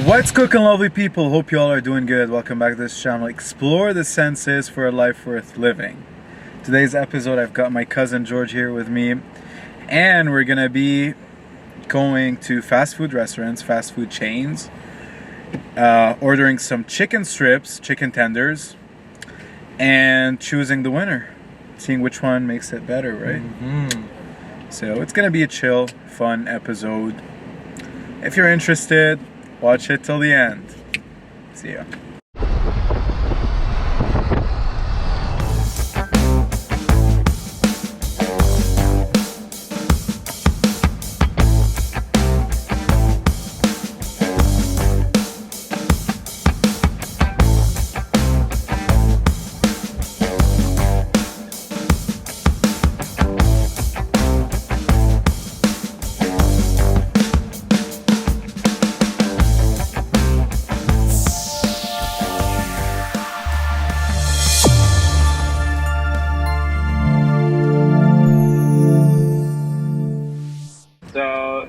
What's cooking, lovely people? Hope you all are doing good. Welcome back to this channel. Explore the senses for a life worth living. Today's episode, I've got my cousin George here with me, and we're gonna be going to fast food restaurants, fast food chains, ordering some chicken strips, chicken tenders, and choosing the winner, seeing which one makes it better, right? So it's gonna be a chill, fun episode. If you're interested, watch it till the end. See ya. So,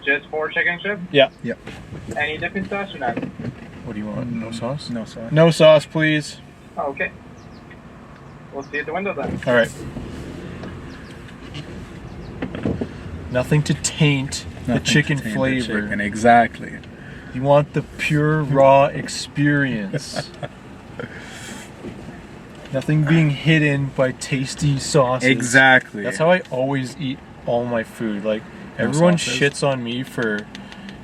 just 4 chicken strips? Yeah. Yep. Any dipping sauce or not? What do you want? No sauce? No sauce. No sauce, please. Oh, okay. We'll see you at the window then. All right. Nothing to taint the chicken flavor. Chicken. Exactly. You want the pure, raw experience. Nothing being hidden by tasty sauces. Exactly. That's how I always eat all my food. Like, No everyone sauces? shits on me for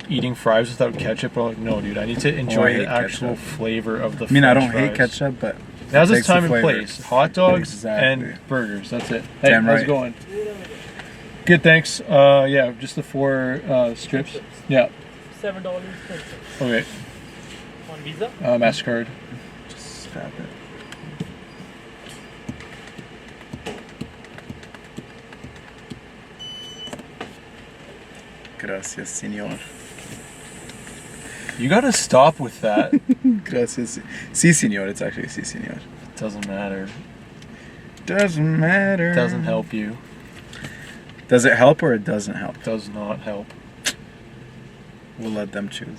eating fries without ketchup, but I'm like, no, dude, I need to enjoy hate the actual ketchup. flavor of the I mean, I don't French hate fries. ketchup, but Now's it its takes the time and flavor. place. Hot dogs Exactly. and burgers. That's it. Hey, Damn how's right. it going? Good, thanks. Yeah, just the 4 strips. Yeah. $7.10 Okay. on Visa. MasterCard. Just stop it. Gracias, señor. You gotta stop with that. Gracias. Sí, señor. It's actually sí, señor. Doesn't matter. Doesn't matter. Doesn't help you. Does it help or it doesn't help? Does not help. We'll let them choose.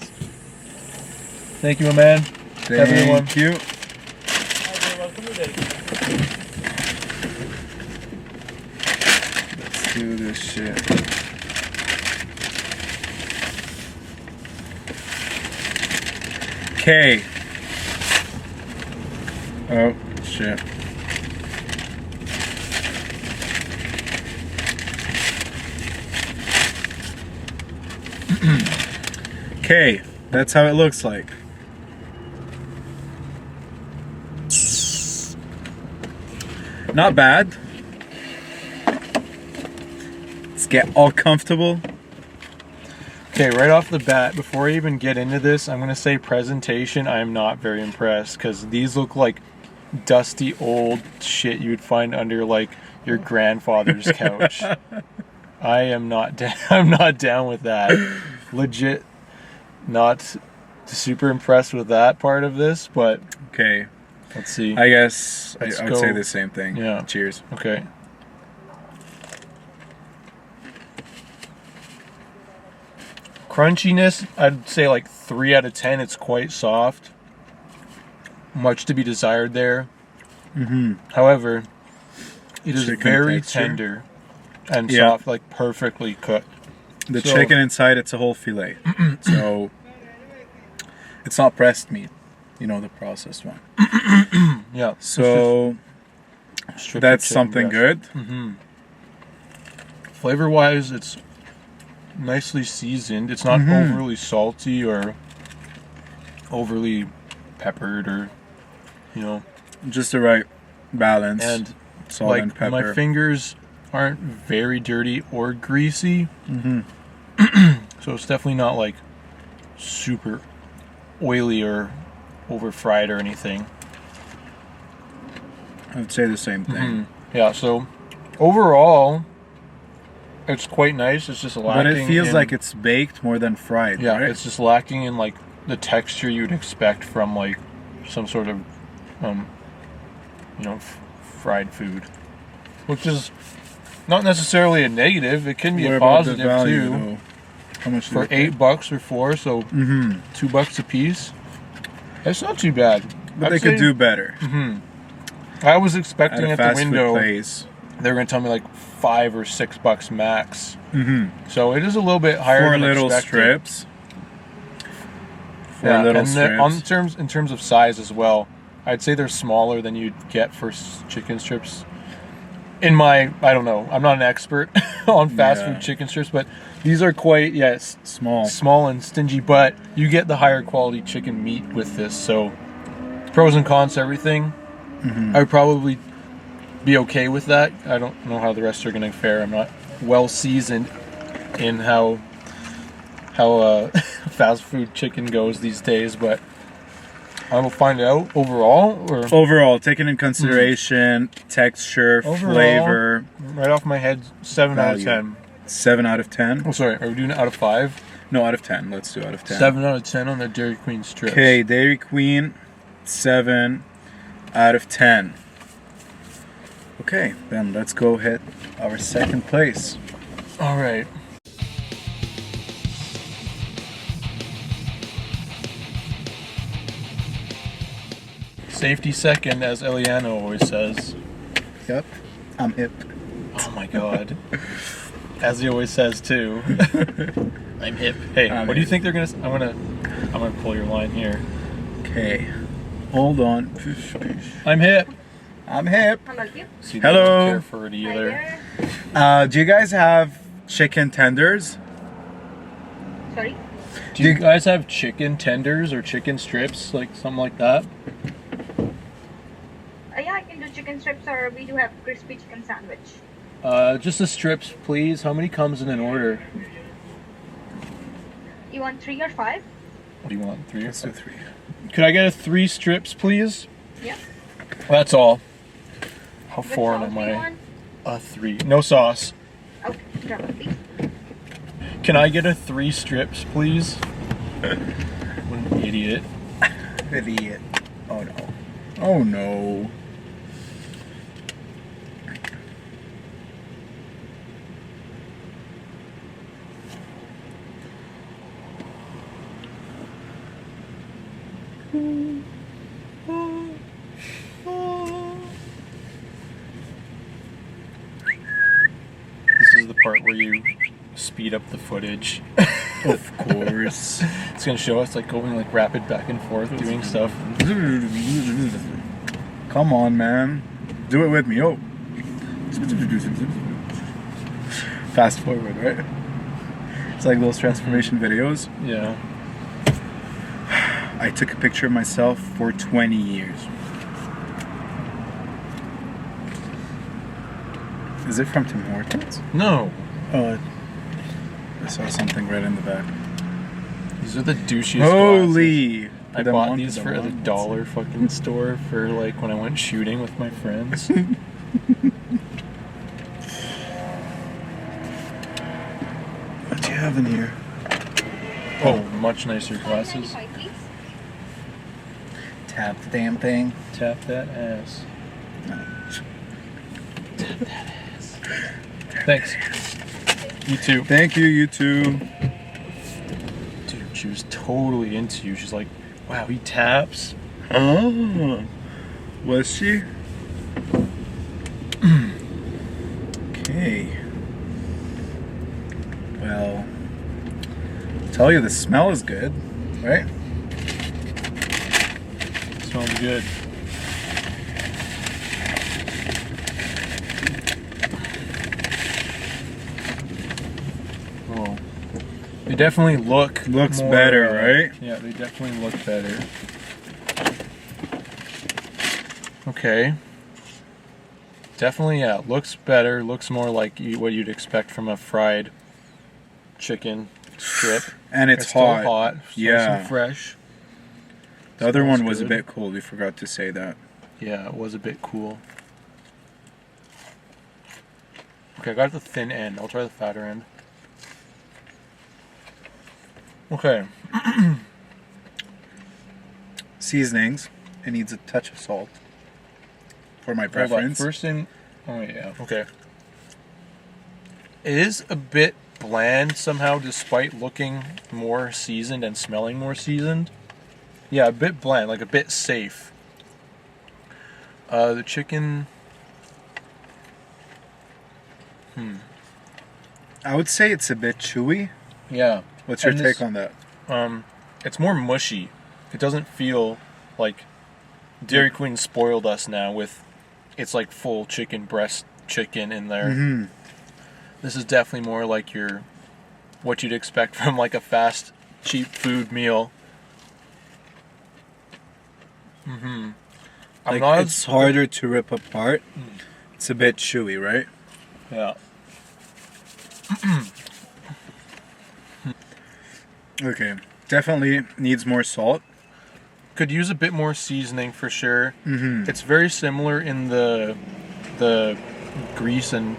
Thank you, my man. Everyone. Thank you. Okay, welcome to Delhi. Let's do this shit. Okay. Oh, shit. Okay, that's how it looks like. Not bad. Let's get all comfortable. Okay, right off the bat, before I even get into this, I'm gonna say presentation, I'm not very impressed, because these look like dusty old shit you would find under like your grandfather's couch. I am not I'm not down with that. Legit not super impressed with that part of this, but Okay, let's see. I guess I Let's would go. say the same thing. Yeah. Cheers. Okay. Crunchiness, I'd say like 3 out of 10. It's quite soft. Much to be desired there. However, it is Chicken very texture. tender and Yeah. soft, like perfectly cooked. The So- chicken inside, it's a whole fillet. So it's not pressed meat, you know, the processed one. Yeah. So strictly that's chicken something breast. good. Flavor wise, it's nicely seasoned. It's not overly salty or overly peppered or, you know. Just the right balance. And salt like and pepper. my fingers aren't very dirty or greasy. So it's definitely not like super oily or over fried or anything. I would say the same thing. Yeah, so overall it's quite nice. It's just lacking. But it feels in, like it's baked more than fried. yeah, right? it's just lacking in like the texture you'd expect from like some sort of fried food, which is not necessarily a negative. It can be What a about the positive value, too. though? How much For $8 for 4, so $2 a piece. That's not too bad. But they could do better. I was At expecting a at the fast food window place. they were going to tell me like $5 or $6 max. So it is a little bit higher Four than little expected. strips. Yeah, little and strips. in terms of size as well, I'd say they're smaller than you'd get for chicken strips. I don't know, I'm not an expert on fast food chicken strips, but these are quite, small and stingy, but you get the higher quality chicken meat with this, so pros and cons to everything. I would probably be okay with that. I don't know how the rest are going to fare. I'm not well seasoned in how fast food chicken goes these days, but I will find out overall, taking in consideration texture, flavor. Right off my head, 7 out of Value. 10. 7 out of 10. Oh, sorry, are we doing it out of 5? No, out of 10. Let's do out of 10. 7 out of 10 on the Dairy Queen strips. Okay, Dairy Queen, 7 out of 10. Okay, then let's go hit our second place. All right. Safety second, as Eliano always says. Yep, I'm hip. Oh my god. As he always says too. I'm hip. Hey, I'm what do you hip. think they're gonna? I'm gonna pull your line here. Okay, hold on. I'm hip. I'm hip. How about you? See, they Hello. don't care for it Hi either. there. Do you guys have chicken tenders? Sorry? Do you guys have chicken tenders or chicken strips, like something like that? Yeah, I can do chicken strips, or we do have crispy chicken sandwich. Just the strips, please. How many comes in an order? You want 3 or 5? What do you want? 3 or Let's do 5? 3. Could I get 3 strips, please? Yeah. That's all. How Which foreign sauce am do you I? want? 3. No sauce. Okay, drop it, please. Can I get 3 strips, please? What an idiot. Idiot. Oh no. Oh no. This is the part where you speed up the footage. Of course. It's gonna show us like going like rapid back and forth doing stuff. Come on, man. Do it with me. Oh. Fast forward, right? It's like those transformation videos. Yeah. I took a picture of myself for 20 years. Is it from Tim Hortons? No. Oh, I saw something right in the back. These are the douchiest glasses. Holy! I bought these for the dollar fucking store for like when I went shooting with my friends. What do you have in here? Oh, much nicer glasses. 95, please. Tap the damn thing. Tap that ass. No. Tap that ass. Thanks. You too. Thank you, you two. Dude, she was totally into you. She's like, wow, he taps. Oh, was she? Okay. Well, I'll tell you, the smell is good, right? Smells good. Oh. They definitely looks more, better, right? Yeah, they definitely look better. Okay. Definitely, yeah, looks better. Looks more like what you'd expect from a fried chicken strip. And it's still hot. hot. Nice Yeah. and fresh. The other Smells one was a good. bit cold. We forgot to say that. Yeah, it was a bit cool. Okay, I got the thin end. I'll try the fatter end. Okay. Seasonings. It needs a touch of salt. For my Hold on, preference. first thing. Oh yeah. Okay. It is a bit bland somehow, despite looking more seasoned and smelling more seasoned. Yeah, a bit bland, like a bit safe. The chicken... I would say it's a bit chewy. Yeah. What's your And take this- on that? It's more mushy. It doesn't feel like Dairy Queen spoiled us now with it's like full chicken breast chicken in there. Mm-hmm. This is definitely more like what you'd expect from like a fast, cheap food meal. Mm-hmm. Like, it's harder to rip apart. It's a bit chewy, right? Yeah. Okay. Definitely needs more salt. Could use a bit more seasoning for sure. Mm-hmm. It's very similar in the grease and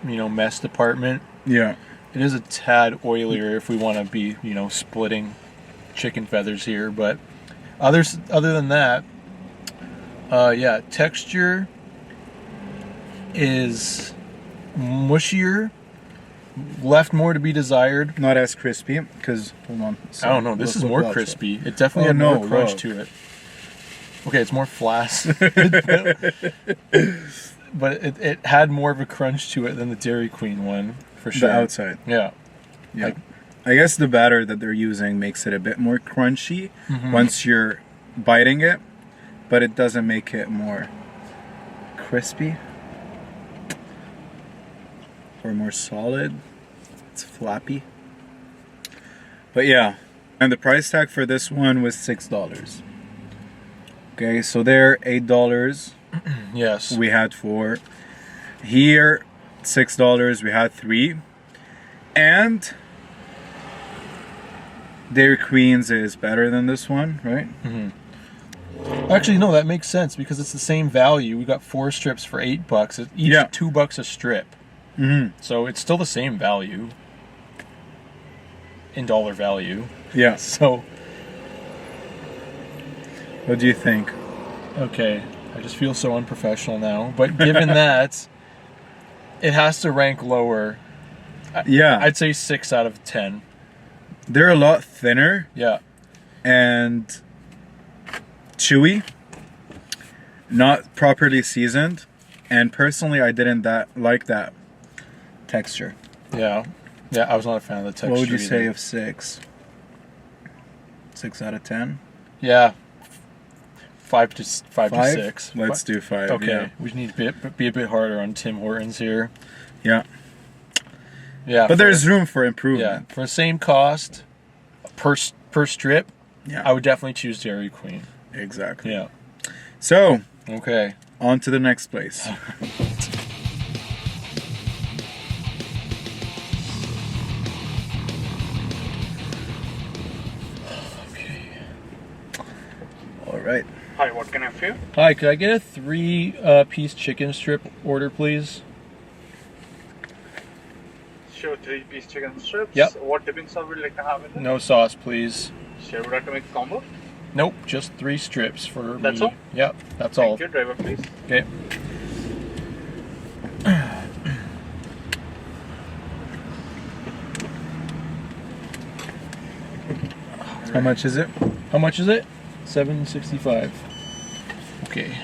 mess department. Yeah. It is a tad oilier if we want to be splitting chicken feathers here, but other than that, yeah, texture is mushier, left more to be desired. Not as crispy, because, hold on. I don't know, this is more crispy. It definitely had more crunch to it. Okay, it's more flaccid, but it had more of a crunch to it than the Dairy Queen one, for sure. The outside. Yeah. Yeah. Like- I guess the batter that they're using makes it a bit more crunchy once you're biting it, but it doesn't make it more crispy or more solid. It's flappy. But yeah, and the price tag for this one was $6. Okay, so there $8 Yes. we had 4. Here $6 we had 3. And Dairy Queen's is better than this one, right? Actually, no, that makes sense because it's the same value. We got 4 strips for $8. Each Yeah. $2 a strip. So it's still the same value in dollar value. Yeah. So What do you think? okay, I just feel so unprofessional now. But given that, it has to rank lower. Yeah. I'd say 6 out of 10. They're a lot thinner Yeah. and chewy, not properly seasoned, and personally I didn't like that texture. Yeah. Yeah, I was not a fan of the texture. What would you say either. of 6? 6 out of 10? Yeah. 5 to 5? 6. Let's do 5. Okay, Yeah. we need to be a bit harder on Tim Hortons here. Yeah. Yeah, But there's room for improvement. for the same cost per strip, Yeah. I would definitely choose Dairy Queen. Exactly. Yeah. So, Okay. on to the next place. All right. Hi, what can I help you? Hi, could I get a 3-piece chicken strip order, please? Sure, 3-piece chicken strips. Yep. What dipping sauce would you like to have in it? No sauce, please. Sure, would you like to make a combo? Nope, just 3 strips for That's me. all? Yep, that's all. Thank you, driver, please. Okay. How much is it? How much is it? $7.65. Okay.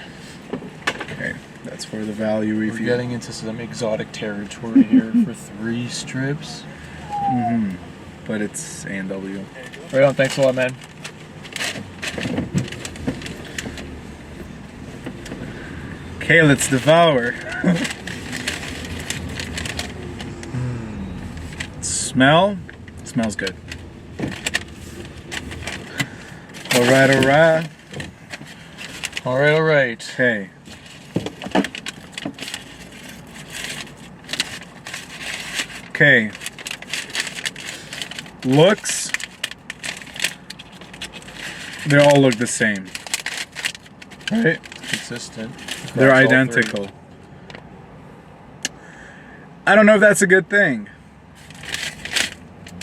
Okay, that's for the value We're review. getting into some exotic territory here for 3 strips. But it's A&W. Right on, thanks a lot, man. Okay, let's devour. Smell? Smells good. Alright, alright. Alright. Okay. Okay. Looks. They all look the same. Right? Consistent. They're across all 3. identical. I don't know if that's a good thing.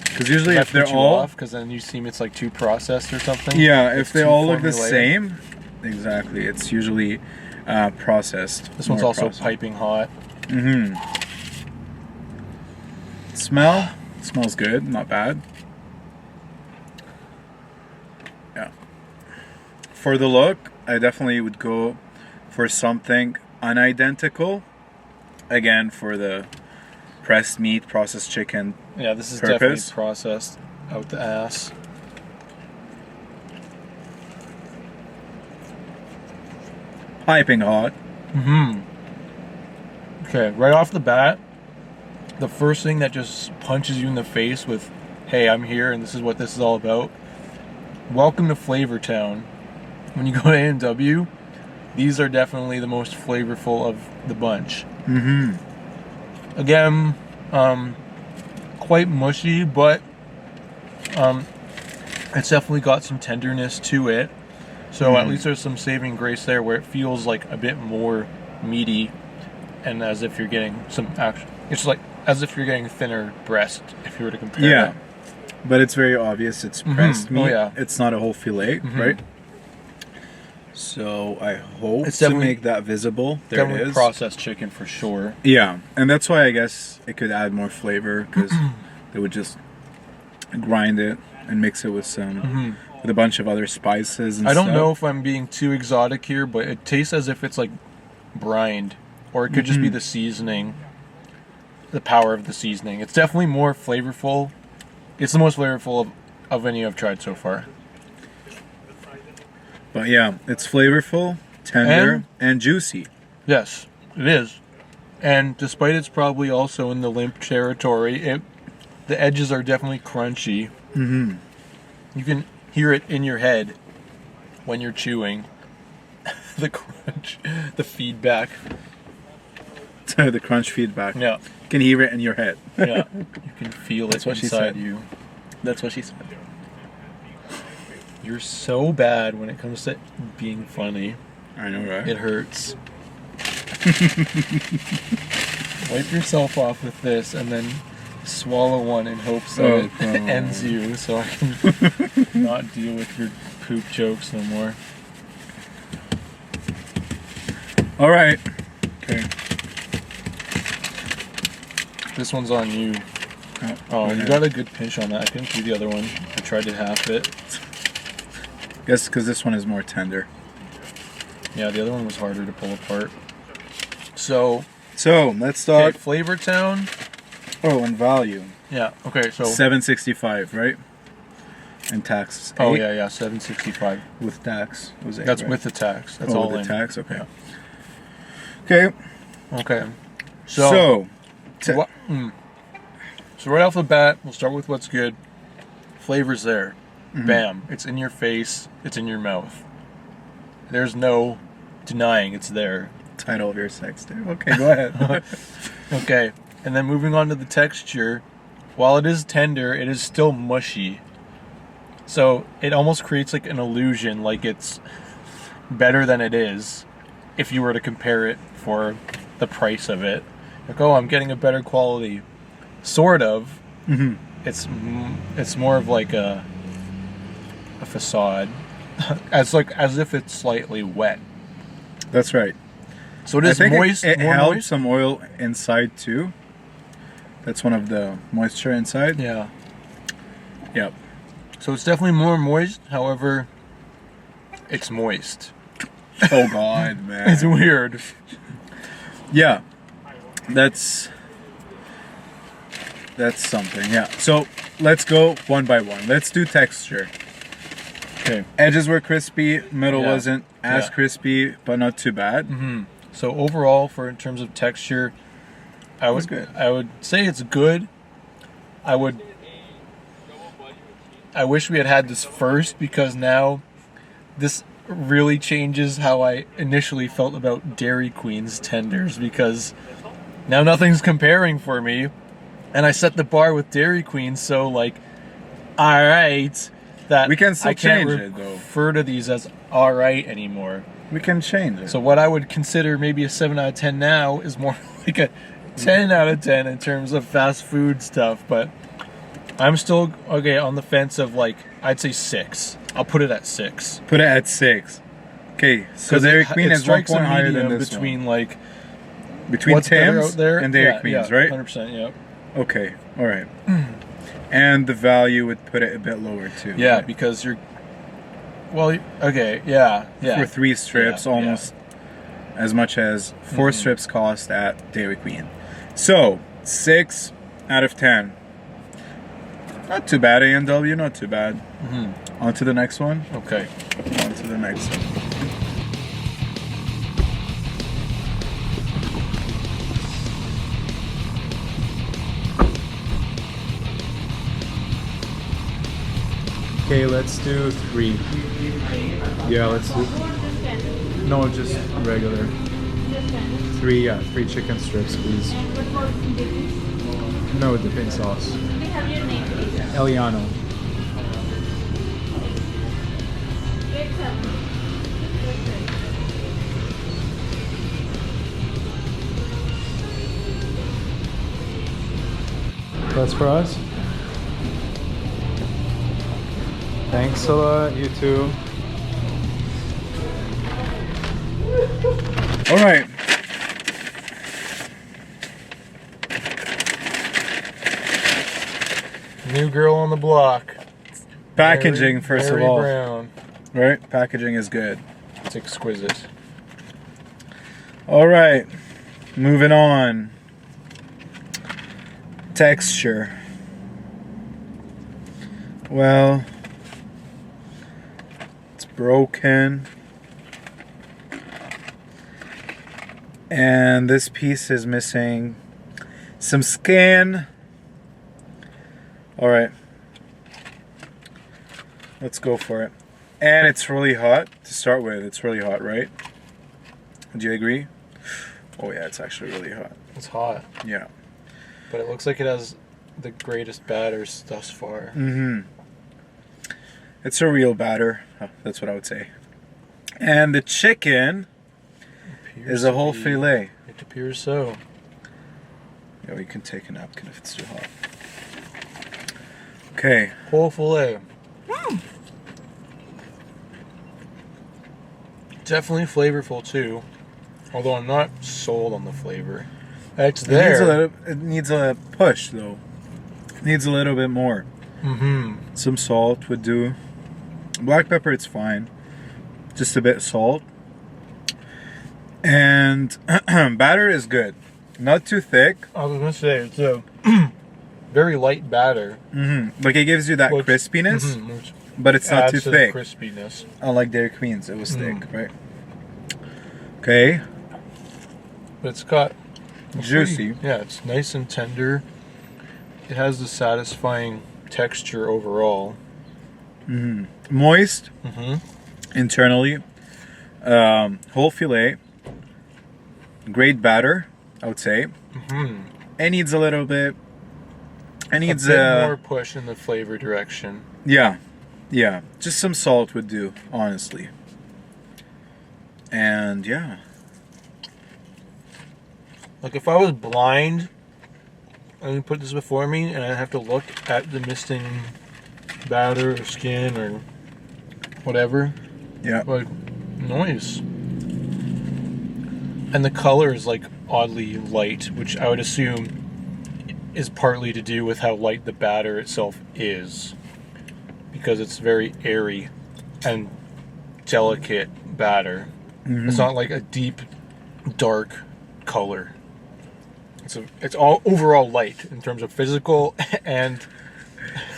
Because usually if they're all... because then you seem it's like too processed or something. Yeah, if It's they too all look the formulaic. same, exactly. It's usually processed. This one's more also processed. piping hot. Mm-hmm. smell, it smells good, not bad. Yeah. For the look, I definitely would go for something unidentical. Again, for the pressed meat, processed chicken. Yeah, this is purpose. definitely processed out the ass. Piping hot. Mm-hmm. Okay, right off the bat, the first thing that just punches you in the face with, hey, I'm here and this is what this is all about. Welcome to Flavor Town. When you go to A&W, these are definitely the most flavorful of the bunch. Mm-hmm. Again, quite mushy, but it's definitely got some tenderness to it. So at least there's some saving grace there where it feels like a bit more meaty, and as if you're getting some action. It's like as if you're getting thinner breast if you were to compare. Yeah, it. but it's very obvious it's pressed meat. Oh, yeah. It's not a whole fillet, right? So I hope It's to definitely- make that visible. There it Definitely is. processed chicken for sure. Yeah, and that's why I guess it could add more flavor because they would just grind it and mix it with some with a bunch of other spices. And I don't stuff. know if I'm being too exotic here, but it tastes as if it's like brined, or it could just be the seasoning, the power of the seasoning. It's definitely more flavorful. It's the most flavorful of any I've tried so far. But yeah, it's flavorful, tender, and juicy. Yes, it is. And despite it's probably also in the limp territory, the edges are definitely crunchy. Mm-hmm. You can hear it in your head when you're chewing. The crunch, the feedback. The crunch feedback. Yeah, You can hear it in your head. yeah. You can feel it That's what she inside said. you. That's what she said. You're so bad when it comes to being funny. I know, right? It hurts. Wipe yourself off with this and then swallow one in hopes that Oh, it come on. ends you so I can not deal with your poop jokes no more. All right. Okay. This one's on you. Oh, you got a good pinch on that. I couldn't do the other one. I tried to half it. Guess because this one is more tender. Yeah, the other one was harder to pull apart. So, So let's okay, talk. Flavor Town. Oh, and value. Yeah, okay, so. $7.65, right? And tax. Oh, $8 yeah, $7.65. with tax. It was $8, That's right? with the tax. That's oh, all with in. the tax. Okay. Yeah. Okay. Okay. So So right off the bat, we'll start with what's good. Flavor's there. Bam. It's in your face. It's in your mouth. There's no denying it's there. title of your sex tape. Okay, go ahead. Okay. And then moving on to the texture. While it is tender, it is still mushy. So it almost creates like an illusion like it's better than it is if you were to compare it for the price of it. Like, oh, I'm getting a better quality. Sort of. Mm-hmm. It's more of like a facade, as if it's slightly wet. That's right. So it I is think moist. it more held moist. some oil inside too. That's one of the moisture inside. Yeah. Yep. So it's definitely more moist. However, it's moist. Oh God, man. It's weird. Yeah. That's something. Yeah. So let's go one by one. Let's do texture. Okay. Edges were crispy. Middle Yeah. wasn't as Yeah. crispy, but not too bad. Mm-hmm. So overall, in terms of texture, I was would good. I would say it's good. I wish we had this first because now this really changes how I initially felt about Dairy Queen's tenders because now nothing's comparing for me, and I set the bar with Dairy Queen so like, all right, that We can still I can't change it, though. refer to these as all right anymore. We can change it. So what I would consider maybe a 7 out of 10 now is more like a 10 out of 10 in terms of fast food stuff, but I'm still okay on the fence of like I'd say 6. I'll put it at 6. Put it at 6. Okay, so 'Cause Dairy it Queen is 1 strikes point a higher than medium this between one. like Between what's better Tim's out there and Dairy Queen's, right? 100%, yeah. Okay, all right. And the value would put it a bit lower too. Yeah, right? because you're. Well, okay, yeah. For 3 strips, Yeah, almost as much as 4 strips cost at Dairy Queen. So 6 out of 10. Not too bad, A&W. Not too bad. On to the next one. Okay. On to the next one. Okay, let's do 3. Yeah, let's do. No, just regular. 3, yeah, 3 chicken strips, please. And what about dipping? No dipping sauce. Can we have your name, please? Eliano. Great, sir. That's for us. Thanks a lot, you too. All right. New girl on the block. Packaging, Mary- first Mary of all. Brown. Right? Packaging is good. It's exquisite. All right. Moving on. Texture. Well, it's broken. And this piece is missing some skin. All right. Let's go for it. And it's really hot to start with. It's really hot, right? Do you agree? Oh yeah, it's actually really hot. It's hot, Yeah. but it looks like it has the greatest batters thus far. It's a real batter. Oh, that's what I would say. And the chicken Appears is a to whole be- filet. It appears so. Yeah, we can take a napkin if it's too hot. Okay. Whole filet. Definitely flavorful too. Although I'm not sold on the flavor. It's there. It needs a push though. It needs a little bit more. Some salt would do. Black pepper, it's fine. Just a bit salt. And batter is good. Not too thick. I was gonna say it's a very light batter. Like it gives you that Which- crispiness, which but it's not adds too to the thick. crispiness. Unlike Dairy Queen's, it was thick, right? Okay. But it's got a Juicy. pretty- yeah, it's nice and tender. It has the satisfying texture overall. Moist Mm-hmm. internally. Whole filet. Great batter, I would say. It needs a little bit. It needs a bit more push in the flavor direction. Yeah. Just some salt would do, honestly. And yeah. Like if I was blind, and you put this before me, and I have to look at the missing batter or skin or whatever, Yeah. like noise. And the color is like oddly light, which I would assume is partly to do with how light the batter itself is, because it's very airy and delicate batter. It's not like a deep, dark color. It's all overall light in terms of physical and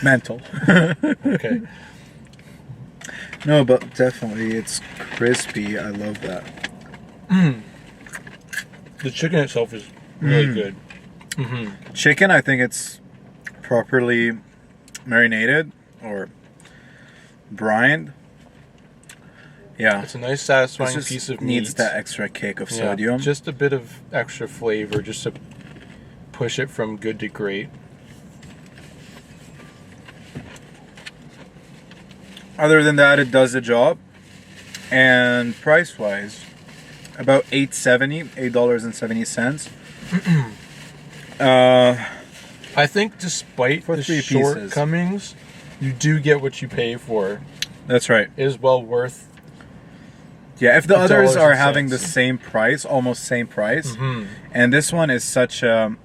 Mental. okay. No, but definitely it's crispy. I love that. The chicken itself is really good. Chicken, I think it's properly marinated or brined. Yeah. It's a nice, satisfying This piece just of meat. needs that extra kick of Yeah, sodium. just a bit of extra flavor, just to push it from good to great. Other than that, it does the job. And price-wise, about $8.70. I think despite For the 3 pieces. shortcomings, you do get what you pay for. That's right. It is well worth. Yeah, if the $8 others are and having the cents. same price, almost same price, and this one is such a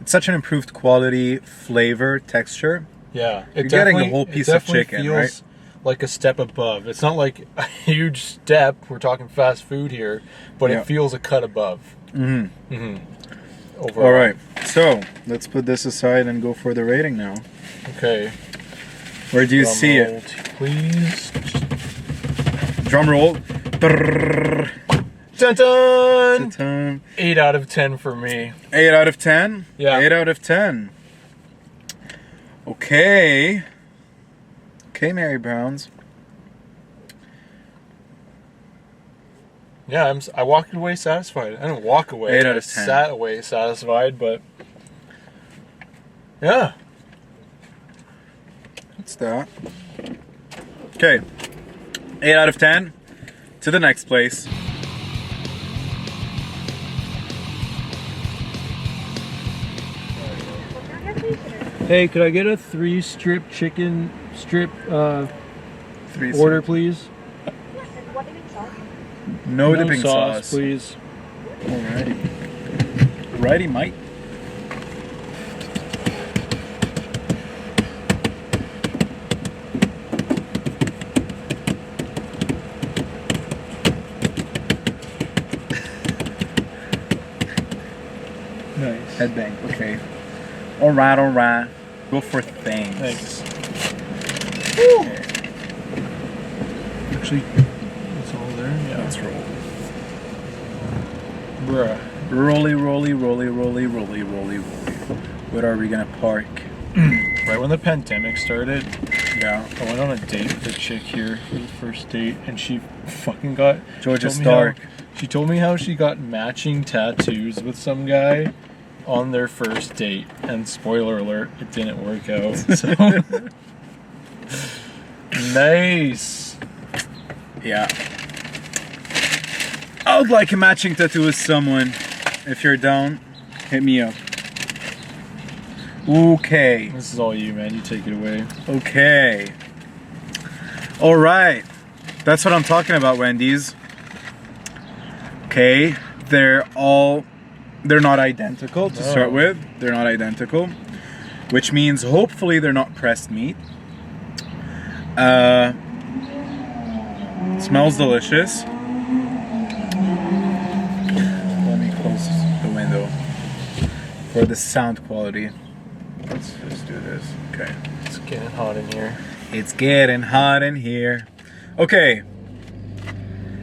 it's such an improved quality, flavor, texture. Yeah, You're getting the whole piece of chicken, feels right? like a step above. It's not like a huge step. We're talking fast food here, but Yeah. it feels a cut above. Mm-hmm. Overall. All right, so let's put this aside and go for the rating now. Okay. Where do you Drum see roll, it? please? Drum roll. Brrrr. Dun dun! Ta-ta. 8 out of 10 for me. 8 out of 10? Yeah. 8 out of 10. Okay. Okay, Mary Browns. Yeah, I walked away satisfied. I didn't walk away. 8 out I of 10. sat away satisfied, but yeah. What's that? Okay. 8 out of 10. To the next place. What can I get, please, sir? Hey, could I get a 3 strip chicken strip 3 order, please? Yes, and what dipping sauce? No dipping sauce. please. Alrighty. Righty, Mike. Nice. Headbang. Okay. Alright, alright. Go for things. Thanks. Okay. Actually, it's all there. Yeah. Let's roll. Bruh. Rolly, rolly, rolly, rolly, rolly, rolly, rolly. What are we gonna park? Right when the pandemic started, Yeah. I went on a date with a chick here for the first date, and she fucking got. Georgia she told me Stark. She told me how she got matching tattoos with some guy on their first date, and spoiler alert, it didn't work out. So nice. Yeah. I would like a matching tattoo with someone. If you're down, hit me up. Okay. This is all you, man. You take it away. Okay. Alright. That's what I'm talking about, Wendy's. Okay. They're not identical to start No. with. They're not identical. Which means hopefully they're not pressed meat. Smells delicious. Let me close the window for the sound quality. Let's just do this. Okay. It's getting hot in here. It's getting hot in here. Okay.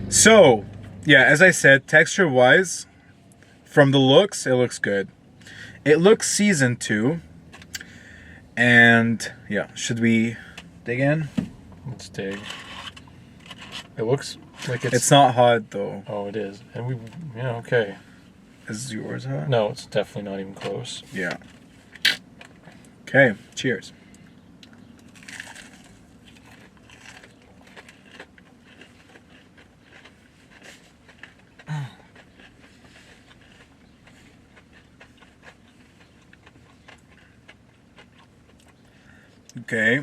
So, yeah, as I said, texture-wise, from the looks, it looks good. It looks seasoned too. And, yeah, should we dig in? Let's dig. It looks like It's not hot, though. Oh, it is. And we. Yeah. Okay. Is yours hot? No, it's definitely not even close. Yeah. Okay, cheers. Okay.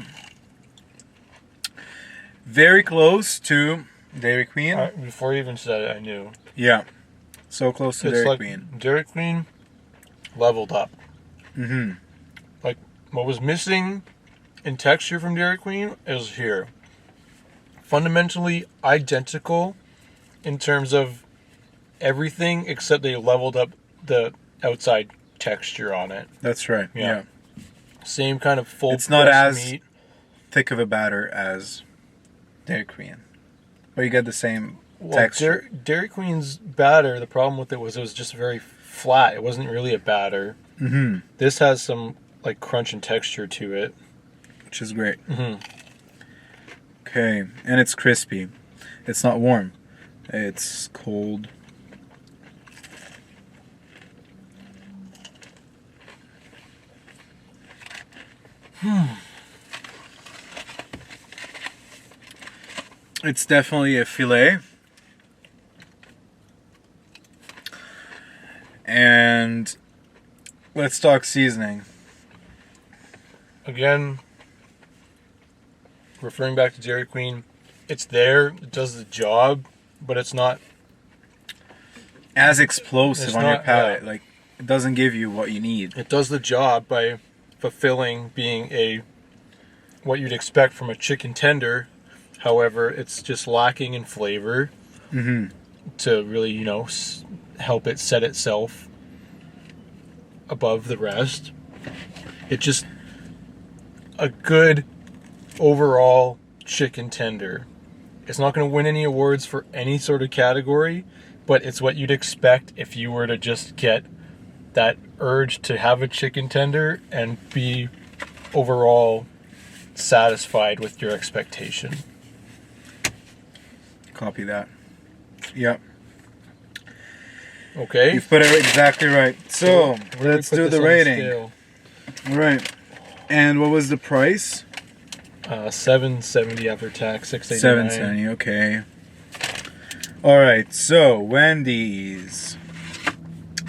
Very close to Dairy Queen. Before you even said it, I knew. Yeah. So close to It's Dairy like Queen. Dairy Queen leveled up. Mm-hmm. Like what was missing in texture from Dairy Queen is here. Fundamentally identical in terms of everything except they leveled up the outside texture on it. That's right. Yeah. Yeah. Same kind of full It's not pressed as meat. thick of a batter as Dairy Queen. But you get the same texture. Dairy Queen's batter, the problem with it was just very flat. It wasn't really a batter. Mm-hmm. This has some like crunch and texture to it. Which is great. Mm-hmm. Okay. And it's crispy. It's not warm. It's cold. It's definitely a filet. And let's talk seasoning. Again, referring back to Dairy Queen, it's there, it does the job, but it's not. As explosive It's on your not- palate. yeah. Like it doesn't give you what you need. It does the job by fulfilling being what you'd expect from a chicken tender. However, it's just lacking in flavor to really, help it set itself above the rest. It's just a good overall chicken tender. It's not going to win any awards for any sort of category, but it's what you'd expect if you were to just get that urge to have a chicken tender and be overall satisfied with your expectation. Copy that. Yep. Okay. You put it exactly right. So, let's do the rating. Right. And what was the price? $7.70 after tax, $6.89. $7.70, okay. Alright, so Wendy's.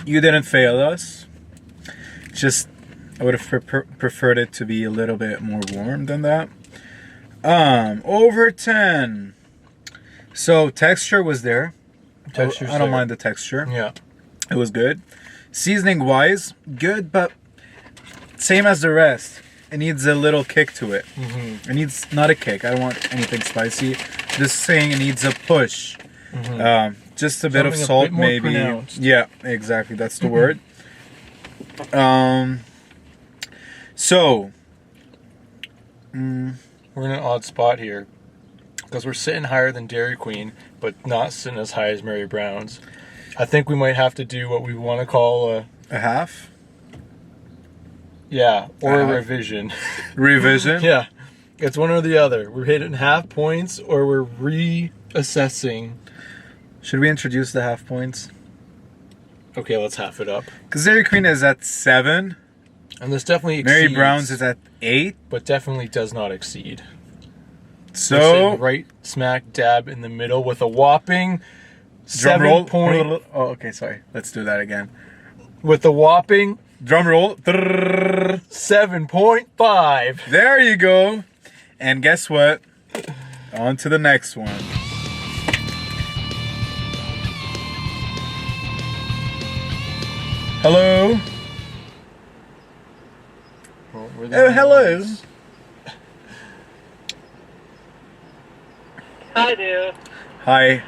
You didn't fail us. Just, I would have preferred it to be a little bit more warm than that. Over 10. So, texture was there. I don't mind the texture. Yeah. It was good. Seasoning wise, good, but same as the rest. It needs a little kick to it. It needs, not a kick, I don't want anything spicy. Just saying it needs a push. Just a bit of salt, bit more maybe. pronounced. Yeah, exactly, that's the word. So, we're in an odd spot here because we're sitting higher than Dairy Queen, but not sitting as high as Mary Brown's. I think we might have to do what we want to call a half? Yeah, or a revision. Revision? Yeah, it's one or the other. We're hitting half points or we're reassessing. Should we introduce the half points? Okay, let's half it up. Because Dairy Queen is at 7. And this definitely Mary exceeds. Brown's is at 8. But definitely does not exceed. So, we're sitting right smack dab in the middle with a whopping 7 point. Oh, okay, sorry. Let's do that again. With a whopping drum roll. 7.5. There you go. And guess what? On to the next one. Hello. Oh, hello. Hi there. Hi.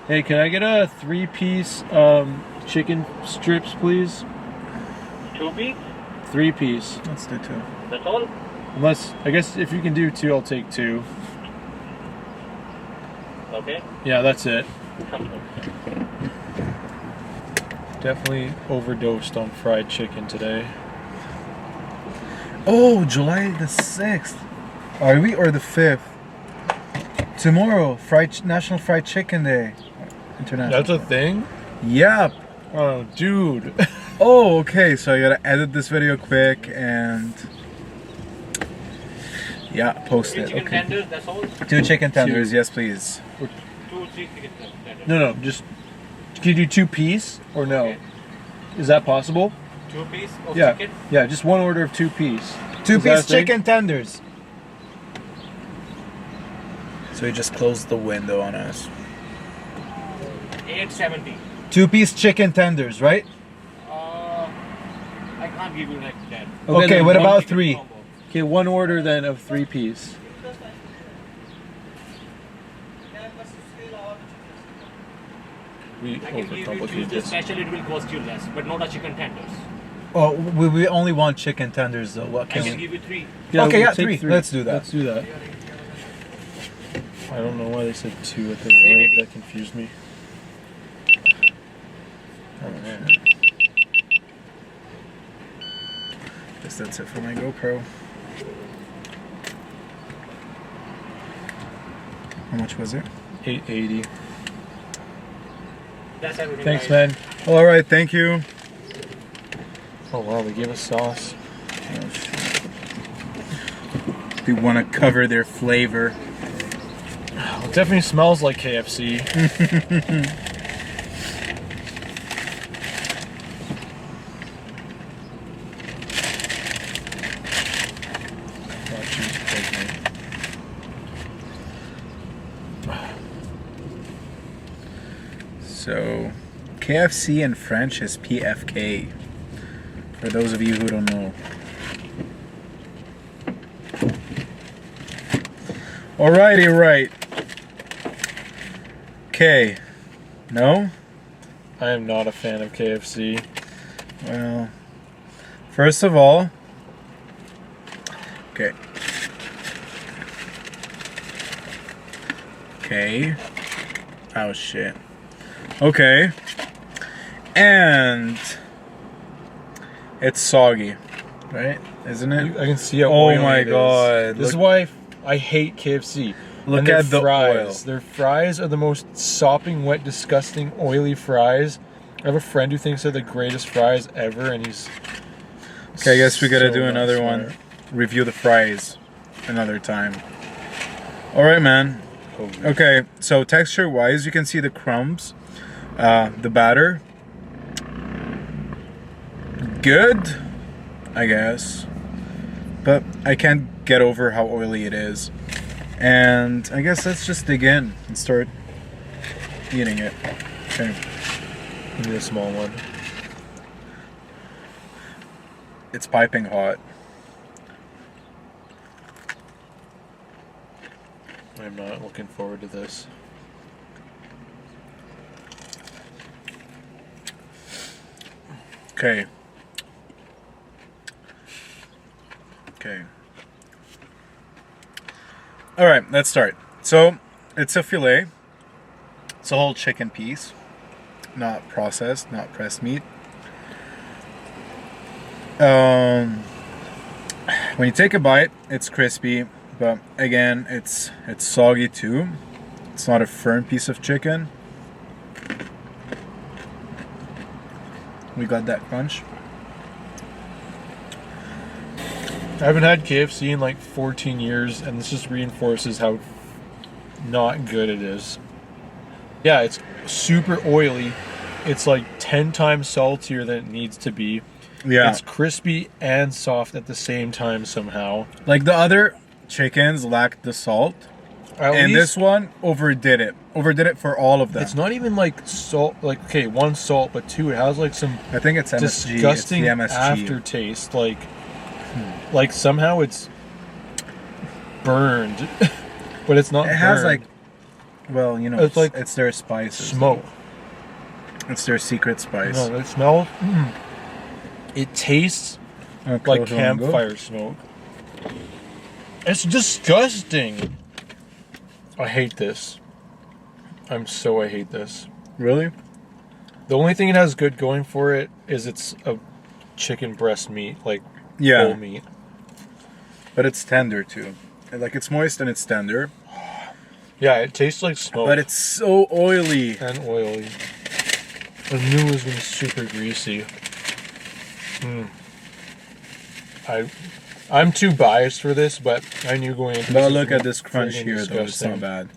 Hey, can I get a 3-piece chicken strips, please? 2-piece? 3-piece. Let's do 2. That's all? Unless, I guess if you can do 2, I'll take 2. Okay. Yeah, that's it. Definitely overdosed on fried chicken today. Oh, July the 6th. Are we, or the 5th? Tomorrow, National Fried Chicken Day. International. That's a thing? Yep. Oh, dude. Oh, okay. So I gotta edit this video quick and yeah, post it. Chicken Okay. tenders, that's all? 2 chicken tenders, 2. yes, please. 2 or 3 chicken tenders. No, just, can you do 2-piece or no? Okay. Is that possible? 2-piece of Yeah. chicken? Yeah, just one order of 2-piece. 2-piece chicken tenders. So he just closed the window on us. 8.70. 2-piece chicken tenders, right? I can't give you like that. Okay, then what one about chicken 3? combo. Okay, one order then of 3-piece. We I can give you overcomplicate Tuesday this. special, it will cost you less, but not a chicken tenders. Oh, we only want chicken tenders though. What I can can we? give you 3. Okay, yeah, we'll take 3. Let's do that. Let's do that. I don't know why they said 2 at the right. That confused me. Oh man. Guess that's it for my GoPro. How much was it? $8.80. That's everything. Thanks, guys. man. All right, thank you. Oh wow, they gave us sauce. Oh, shit. They want to cover their flavor. It definitely smells like KFC. So, KFC in French is PFK. For those of you who don't know. Alrighty, right. Okay. No? I am not a fan of KFC. Well, first of all, okay. Okay. Oh shit. Okay. And it's soggy, right? Isn't it? I can see how Oh oily my it is. God, This is look- why I hate KFC. Look And their at the fries. oil. Their fries are the most sopping wet, disgusting, oily fries. I have a friend who thinks they're the greatest fries ever, and he's... Okay, I guess we gotta so do not another smart. one. Review the fries another time. Alright, man. Okay, so texture wise, you can see the crumbs, the batter. Good, I guess. But I can't get over how oily it is. And I guess let's just dig in and start eating it. Okay. Give me a small one. It's piping hot. I'm not looking forward to this. Okay. Okay. All right, let's start. So, it's a fillet. It's a whole chicken piece, not processed, not pressed meat. When you take a bite, it's crispy, but again, it's soggy too. It's not a firm piece of chicken. We got that crunch. I haven't had KFC in like 14 years, and this just reinforces how not good it is. Yeah, it's super oily. It's like 10 times saltier than it needs to be. Yeah. It's crispy and soft at the same time somehow. Like the other chickens lacked the salt, At and least this one overdid it. Overdid it for all of them. it's not even like salt. Like, okay, one, salt, but two, it has like some I think it's MSG. disgusting it's the MSG. aftertaste. Like somehow it's burned, but it's not. It has burned. like, well, you know, It's like it's their spices. smoke. It's their secret spice. No, it smells. It tastes Okay, like so I'm good. campfire smoke. It's disgusting. I hate this. I hate this. Really? The only thing it has good going for it is it's a chicken breast meat, like Yeah, whole meat. but it's tender too. Like it's moist and it's tender, Yeah, it tastes like smoke. but it's so oily. and oily. I knew it was gonna be super greasy. I'm too biased for this, but I knew going into But this look was at this crunch friggin' here, though. It's disgusting. not bad.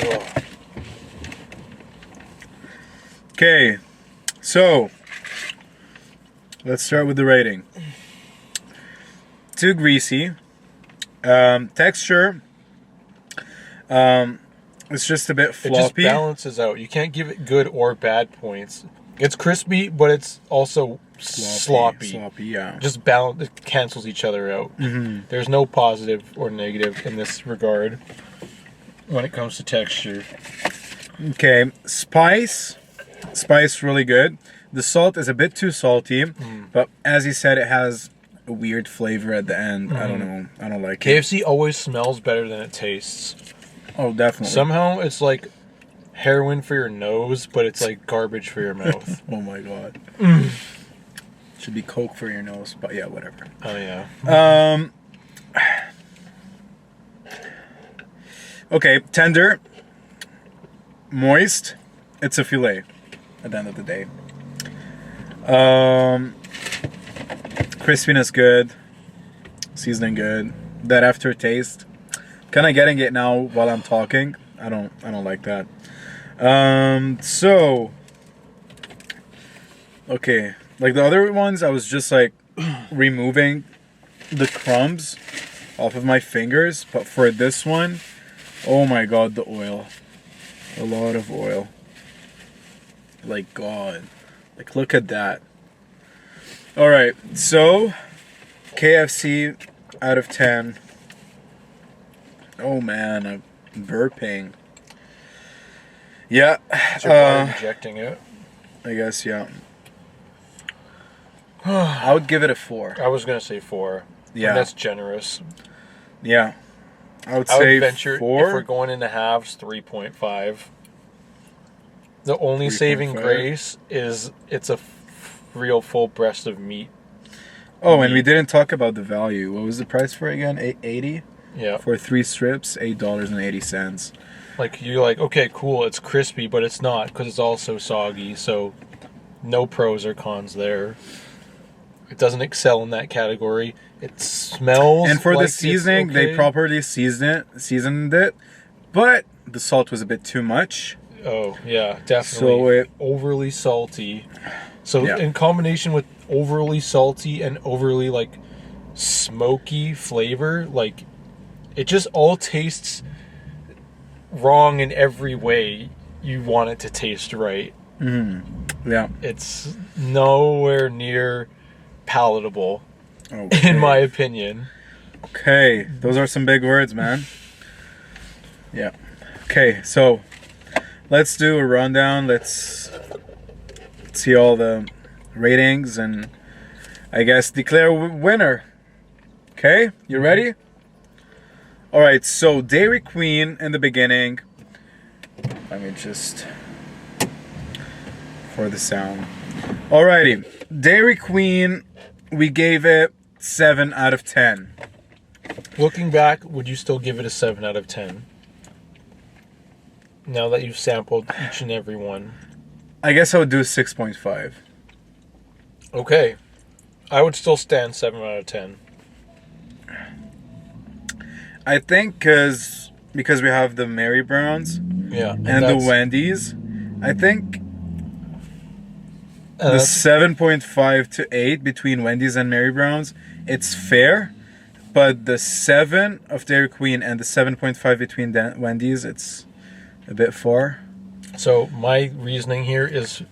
Ugh. Okay, so let's start with the rating. Too greasy. Texture. It's just a bit It just floppy. balances out. You can't give it good or bad points. It's crispy, but it's also sloppy. Sloppy, yeah. Just balance. It cancels each other out. Mm-hmm. There's no positive or negative in this regard when it comes to texture. Okay, spice really good. The salt is a bit too salty, but as you said, it has a weird flavor at the end. I don't know. I don't like it. KFC always smells better than it tastes. Oh, definitely. Somehow it's like heroin for your nose, but it's like garbage for your mouth. Oh my god. Should be Coke for your nose, but yeah, whatever. Oh yeah. Okay, tender, moist. It's a fillet at the end of the day. Crispiness good, seasoning good. That aftertaste, kind of getting it now while I'm talking. I don't like that. So okay, like the other ones, I was just like removing the crumbs off of my fingers, but for this one, oh my god, the oil. A lot of oil. Like, God. Like, look at that. Alright, so KFC out of 10. Oh man, I'm burping. Yeah. Is your body rejecting it? I guess, yeah. I would give it a 4. I was gonna say 4. Yeah. And that's generous. Yeah. I would I say would venture 4. if we're going into halves, 3.5. The only saving 3.5. grace is it's a real full breast of meat. Oh, and we didn't talk about the value. What was the price for it again? $8.80? Yeah. For 3 strips, $8.80. Like, you're like, okay, cool, it's crispy, but it's not, because it's also soggy, so no pros or cons there. It doesn't excel in that category. It smells And for like the seasoning, it's okay. they properly seasoned it, but the salt was a bit too much. Oh, yeah, definitely. So it... overly salty. So Yeah. in combination with overly salty and overly, like, smoky flavor, like, it just all tastes wrong in every way you want it to taste right. Yeah. It's nowhere near palatable, Okay. in my opinion. Okay, those are some big words, man. Yeah. Okay, so let's do a rundown. Let's see all the ratings and I guess declare winner. Okay, you ready? All right, so Dairy Queen in the beginning. Let me just for the sound. Alrighty, Dairy Queen, we gave it 7 out of 10. Looking back, would you still give it a 7 out of 10? Now that you've sampled each and every one. I guess I would do a 6.5. Okay. I would still stand 7 out of 10. I think because we have the Mary Browns Yeah. and the that's- Wendy's, I think the that's- 7.5 to 8 between Wendy's and Mary Brown's, it's fair. But the 7 of Dairy Queen and the 7.5 between Wendy's, it's a bit far. So my reasoning here is,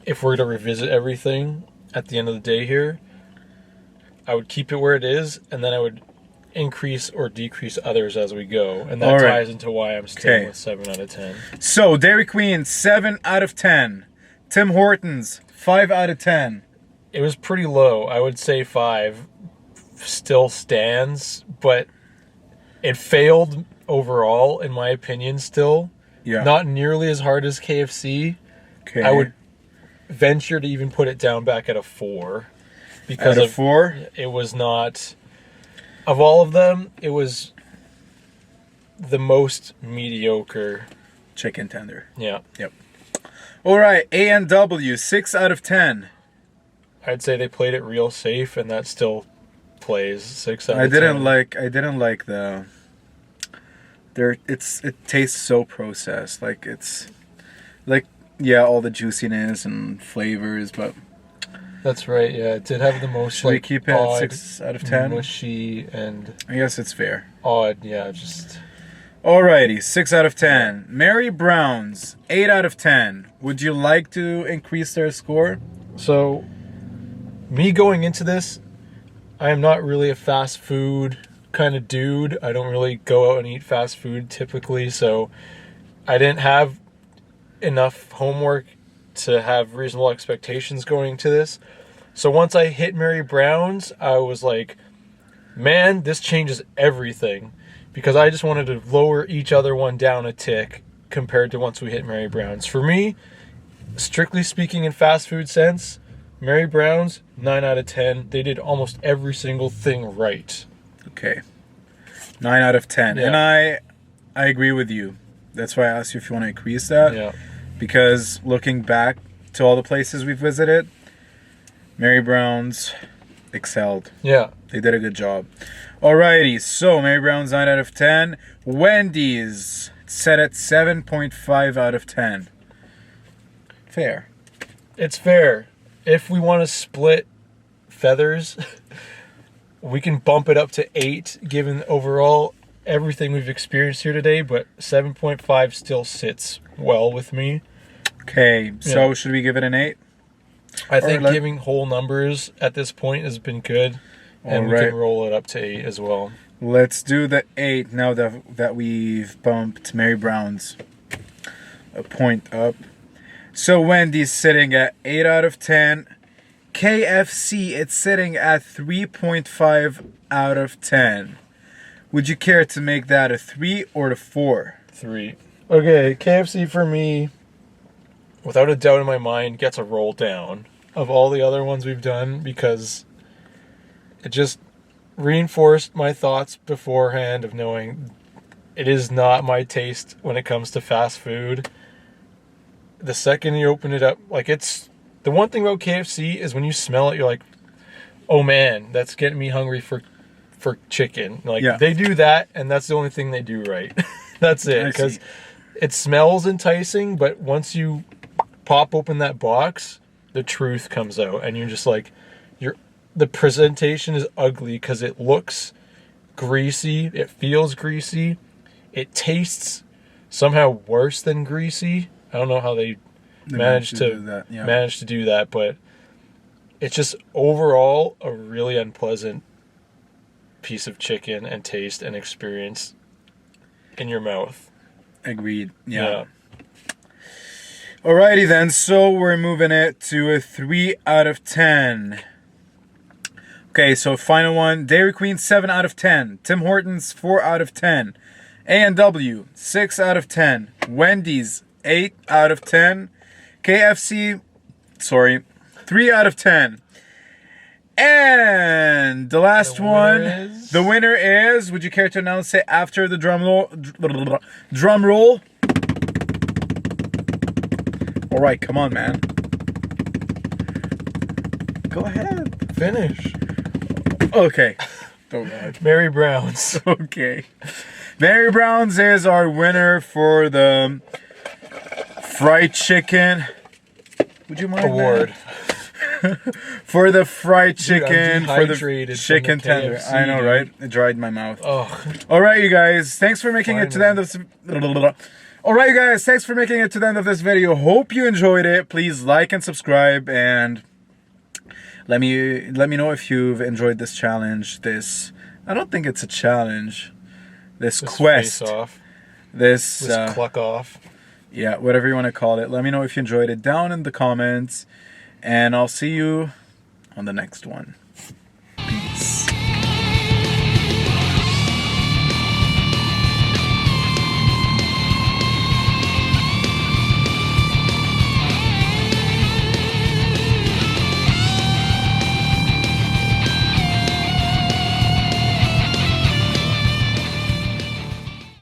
if we're to revisit everything at the end of the day here, I would keep it where it is, and then I would increase or decrease others as we go, and that All right. ties into why I'm staying Okay. with 7 out of 10. So Dairy Queen, 7 out of 10. Tim Hortons, 5 out of 10. It was pretty low. I would say 5 still stands, but it failed overall, in my opinion, still. Yeah. Not nearly as hard as KFC. Okay. I would venture to even put it down back at a 4. Because Out of 4? it was not... Of all of them, it was the most mediocre. Chicken tender. Yeah. Yep. All right, A&W, 6 out of 10. I'd say they played it real safe, and that still plays 6 out of 10. I didn't like the it tastes so processed. Like it's like yeah, all the juiciness and flavors, but That's right, yeah. It did have the most, should we like, keep it at odd, 6 out of 10? mushy, and I guess it's fair. odd, yeah, just... Alrighty, 6 out of 10. Mary Brown's, 8 out of 10. Would you like to increase their score? So, me going into this, I am not really a fast food kind of dude. I don't really go out and eat fast food typically, so I didn't have enough homework to have reasonable expectations going into this. So once I hit Mary Brown's, I was like, man, this changes everything. Because I just wanted to lower each other one down a tick compared to once we hit Mary Brown's. For me, strictly speaking in fast food sense, Mary Brown's, 9 out of 10. They did almost every single thing right. Okay. 9 out of 10. Yeah. And I agree with you. That's why I asked you if you want to increase that. Yeah. Because looking back to all the places we visited, Mary Brown's excelled. Yeah. They did a good job. Alrighty, so Mary Brown's 9 out of 10. Wendy's set at 7.5 out of 10. Fair. It's fair. If we want to split feathers, we can bump it up to 8 given overall everything we've experienced here today, but 7.5 still sits well with me. Okay, so Yeah. should we give it an 8? I think let- giving whole numbers at this point has been good, and we Alright. can roll it up to 8 as well. Let's do the 8 now that we've bumped Mary Brown's a point up. So Wendy's sitting at 8 out of 10. KFC, it's sitting at 3.5 out of 10. Would you care to make that a 3 or a 4? 3. Okay, KFC for me, without a doubt in my mind, gets a roll down of all the other ones we've done because it just reinforced my thoughts beforehand of knowing it is not my taste when it comes to fast food. The second you open it up, like it's the one thing about KFC is when you smell it, you're like, oh man, that's getting me hungry for chicken. Like Yeah. they do that, and that's the only thing they do right. That's it, I because see. it smells enticing, but once you pop open that box, the truth comes out, and you're just like, the presentation is ugly because it looks greasy, it feels greasy, it tastes somehow worse than greasy. I don't know how they managed to do that, yeah. manage to do that, but it's just overall a really unpleasant piece of chicken and taste and experience in your mouth. Agreed. Yeah. Alrighty then, so we're moving it to a 3 out of 10. Okay, so final one. Dairy Queen, 7 out of 10. Tim Hortons, 4 out of 10. A&W, 6 out of 10. Wendy's, 8 out of 10. KFC, 3 out of 10. And the last The winner one, is- the winner is, would you care to announce it after the drum roll? Drum roll. All right, come on, man. Go ahead. Finish. Okay. Oh, God. Mary Brown's. Okay. Mary Brown's is our winner for the fried chicken. Would you mind? Award. For the fried Dude, I'm chicken, for the dehydrated from chicken the tender. KFC, I know, dude. right? It dried my mouth. Oh, All right, you guys. Thanks for making it to the end of. All right, you guys. Thanks for making it to the end of this video. Hope you enjoyed it. Please like and subscribe, and let me know if you've enjoyed this challenge. I don't think it's a challenge. This quest. Face off. This This cluck off. yeah, whatever you want to call it. Let me know if you enjoyed it down in the comments, and I'll see you on the next one.